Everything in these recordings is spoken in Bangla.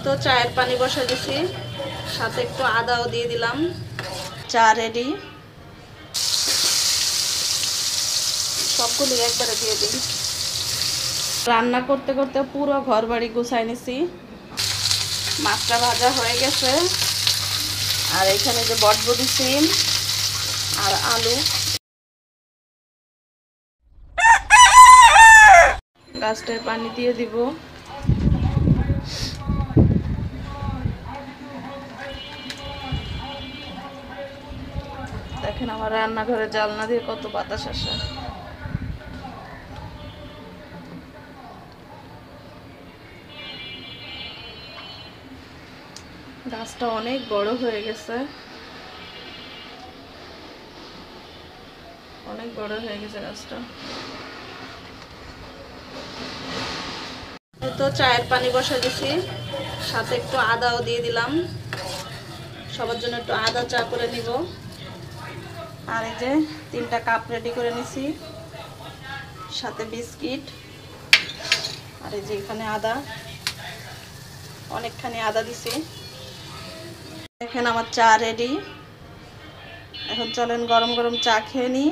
তো চায়ের পানি বসা দিছি, সাথে একটু আদাও দিয়ে দিলাম। চা রেডি। সবগুলি একবারে দিয়ে দিই। রান্না করতে করতে পুরো ঘর বাড়ি গুছাই নিছি। মাছটা ভাজা হয়ে গেছে, আর এখানে যে বটবটি সিম আর আলু, গাছটায় পানি দিয়ে দিব। দেখেন আমার রান্নাঘরে জানলা দিয়ে কত বাতাস আসে। গাছটা অনেক বড় হয়ে গেছে, অনেক বড় হয়ে গেছে গাছটা। তো চায়ের পানি বসা দিছি, সাথে একটু আদাও দিয়ে দিলাম। সবার জন্য একটু আদা চা করে নিব। আর এই যে 3টা কাপ রেডি করে নিছি, সাথে বিস্কিট। আর এই যে এখানে আদা, অনেকখানি আদা দিছি। এখানে আমার চা রেডি। এখন চলেন গরম গরম চা খেয়ে নিই।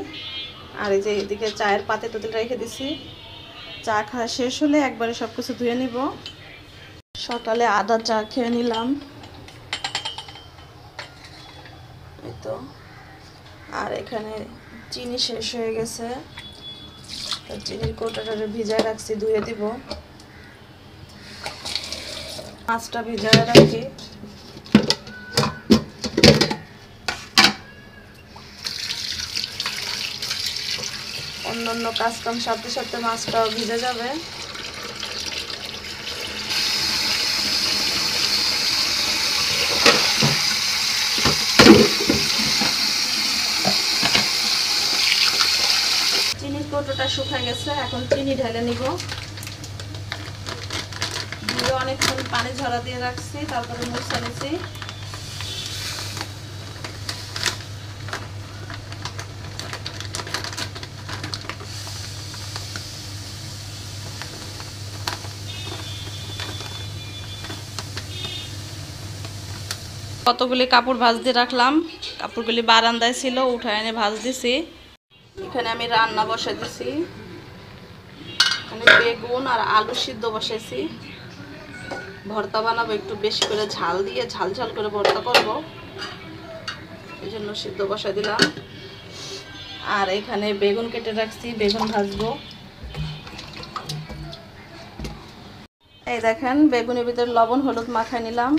আর এই যে এদিকে চায়ের পাতে তো রেখে দিছি, চা খাওয়া শেষ হলে একবারে সব কিছু ধুয়ে নিব। সকালে আদা চা খেয়ে নিলাম, এই তো। আর এখানে চিনি শেষ হয়ে গেছে, চিনির কৌটাটা ভিজায় রাখছি, ধুয়ে দিব। মাছটা ভিজায় রাখি। অন্যান্য কাজকাম সাথে সাথে মাছটাও ভিজে যাবে। চিনির কৌটোটা শুকিয়ে গেছে, এখন চিনি ঢেলে নিব। দিয়ে অনেকক্ষণ পানি ঝরা দিয়ে রাখছি, তারপরে মুছে নিছি। কতগুলি কাপড় ভাঁজ দিয়ে রাখলাম, কাপড়গুলি বারান্দায় ছিল, উঠায় এনে ভাঁজ দিছি। এখানে আমি রান্না বসাই দিছি, এখানে বেগুন আর আলু সিদ্ধ বসাইছি। ভর্তা বানাবো, একটু বেশি করে ঝাল দিয়ে ঝাল ঝাল করে ভর্তা করব, এই জন্য সিদ্ধ বসাই দিলাম। আর এখানে বেগুন কেটে রাখছি, বেগুন ভাজবো। এই দেখেন বেগুনের ভিতরে লবণ হলুদ মাখায় নিলাম,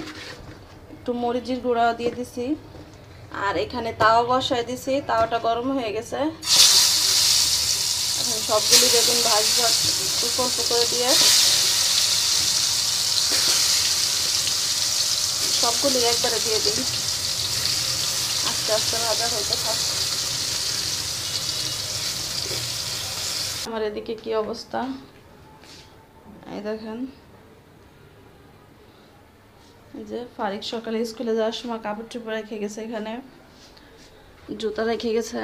একটু মরিচের গুঁড়াও দিয়ে দিছি। আর এখানে তাওয়া বসাই দিছি, তাওয়াটা গরম হয়ে গেছে। এখন সবগুলি বেগুন ভাজবো অল্প অল্প করে দিয়ে। সবগুলি একবারে দিয়ে দিই, আস্তে আস্তে ভাজা হইতে থাক। আমার এদিকে কি অবস্থা, এই দেখেন। যে ফারিক সকালে স্কুলে যাওয়ার সময় কাপড় চোপড় রেখে গেছে, এখানে জুতা রেখে গেছে।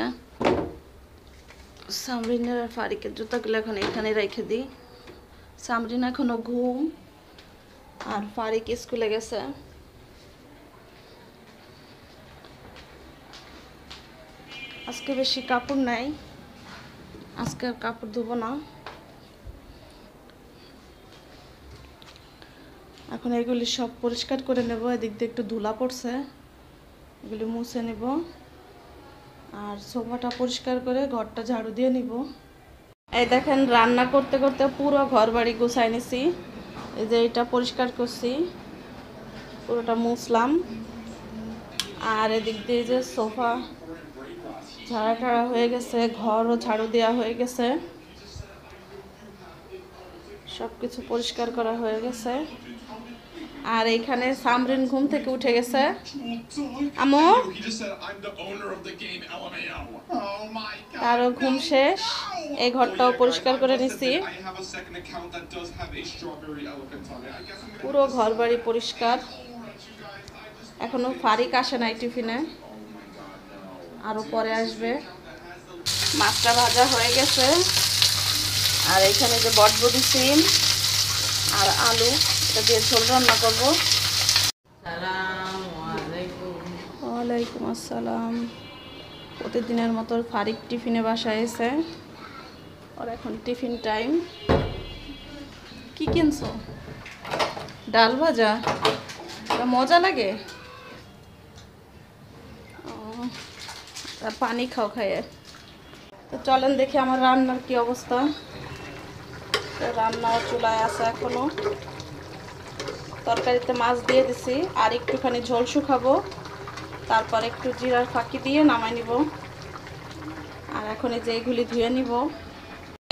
সামরিনের আর ফারিকের জুতাগুলো এখন এখানে রেখে দিই। সামরিন এখনো ঘুম, আর ফারিক স্কুলে গেছে। আজকে বেশি কাপড় নাই, আজকে আর কাপড় ধোবো না। এখন এগুলি সব পরিষ্কার করে নেব। এদিক দিয়ে একটু ধুলা পড়ছে, এগুলি মুছে নেব। আর সোফাটা পরিষ্কার করে ঘরটা ঝাড়ু দিয়ে নিব। এই দেখেন রান্না করতে করতে পুরো ঘর বাড়ি গুছাই নিছি। এই যে এটা পরিষ্কার করছি, পুরোটা মুছলাম। আর এদিক দিয়ে যে সোফা ঝাড়া টাড়া হয়ে গেছে, ঘরও ঝাড়ু দেওয়া হয়ে গেছে, সব কিছু পরিষ্কার করা হয়ে গেছে। আর এইখানে সামরিন ঘুম থেকে উঠে গেছে। আমো, তারও ঘুম শেষ। এই ঘরটাও পরিষ্কার করে নিছি, পুরো ঘর বাড়ি পরিষ্কার। এখনো ফারিক আসে নাই টিফিনে, আরো পরে আসবে। মাছটা ভাজা হয়ে গেছে। আর এখানে যে বটবটি সিম আর আলু, এটা দিয়ে ঝোল রান্না করবো। ওয়ালাইকুম আসসালাম। প্রতিদিনের মতো ফারিক টিফিনে বাসায় এসে ওর এখন টিফিন টাইম। কি কিনছো? ডাল ভাজা। এটা মজা লাগে। পানি খাও খাইয়ে। তো চলেন দেখি আমার রান্নার কি অবস্থা। রান্না চুলায় আছে এখনো। তরকারিতে মাছ দিয়ে দিছি, আর একটুখানি ঝোল শুকাবো, তারপর একটু জিরার ফাঁকি দিয়ে নামাই নিব। আর এখন এই যে এইগুলি ধুয়ে নিব।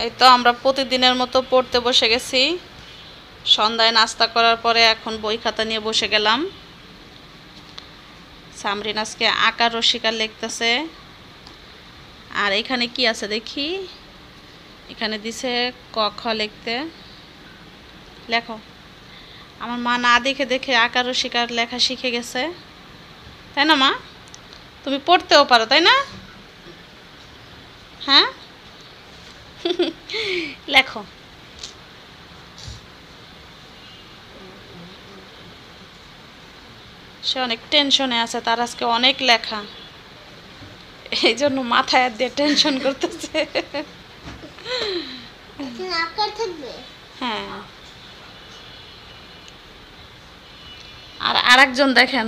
এই তো আমরা প্রতিদিনের মতো পড়তে বসে গেছি। সন্ধ্যায় নাস্তা করার পরে এখন বই খাতা নিয়ে বসে গেলাম। সামরিন আজকে আকার রসিকার লিখতেছে। আর এখানে কি আছে দেখি, এখানে দিছে ক খ লিখতে। লেখো। আমার মা না দেখে দেখে আকার রসিকার লেখা শিখে গেছে, তাই না মা? তুমি পড়তেও পারো তাই না? হ্যাঁ লেখো। সে অনেক টেনশনে আছে, তার আজকে অনেক লেখা, এই জন্য মাথায় দিয়ে টেনশন করতেছে। হ্যাঁ। আর আরেকজন দেখেন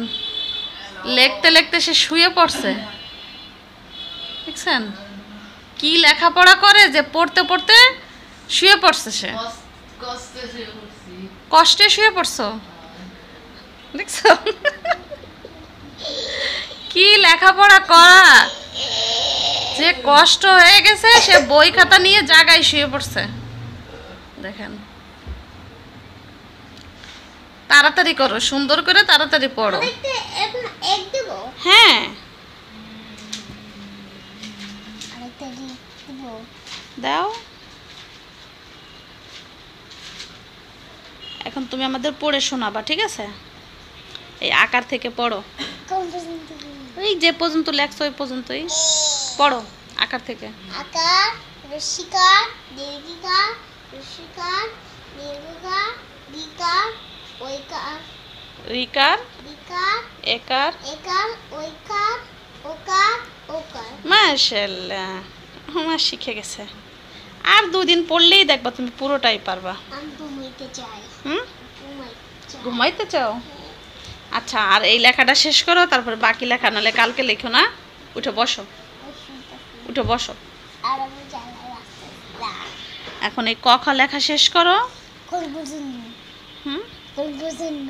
লিখতে লিখতে সে শুয়ে পড়ছে, দেখছেন কি লেখাপড়া করে যে পড়তে পড়তে শুয়ে পড়ছে। সে কষ্টে শুয়ে পড়ছো, দেখছো কি লেখাপড়া করা যে কষ্ট হয়ে গেছে। সে বই খাতা নিয়ে জায়গায় শুয়ে পড়ছে। দেখেন তাড়াতাড়ি করো, সুন্দর করে তাড়াতাড়ি পড়ো। হ্যাঁ দাও। এখন তুমি আমাদের পড়ে শোনাবা, ঠিক আছে? এই আকার থেকে পড়ো, এই যে পর্যন্ত লেখছো ওই পর্যন্তই পড়ো। আকার থেকে আকার, রসিকা, দীর্ঘিকা, রসিকা, দীর্ঘিকা, বিকার, ওইকার, রিকার, বিকার, একার, একার, ওইকার, ওকার, ওকার। মাশাআল্লাহ, আমার শিখে গেছে। আর দুদিন পড়লেই দেখবা তুমি পুরোটাই পারবা। আমি ঘুমাইতে চাই। ঘুমাইতে চাও? আচ্ছা, আর এই লেখাটা শেষ করো, তারপরে বাকি লেখা নাহলে কালকে লেখো না। উঠে বসো, উঠে বসো। আর আমি জানাই রাস্তা। এখন এই ক খ লেখা শেষ করো। কোন পর্যন্ত? কোন পর্যন্ত?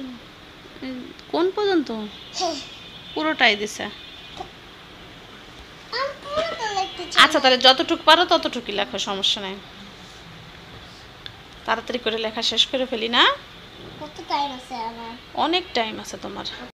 কোন পর্যন্ত? পুরোটাই দিছে। আমি পুরোটা লিখতে চাই। আচ্ছা তাহলে যতটুকু পারো ততটুকুই লেখো, সমস্যা নাই। তাড়াতাড়ি করে লেখা শেষ করে ফেলি না? কত টাইম আছে আমার? অনেক টাইম আছে তোমার।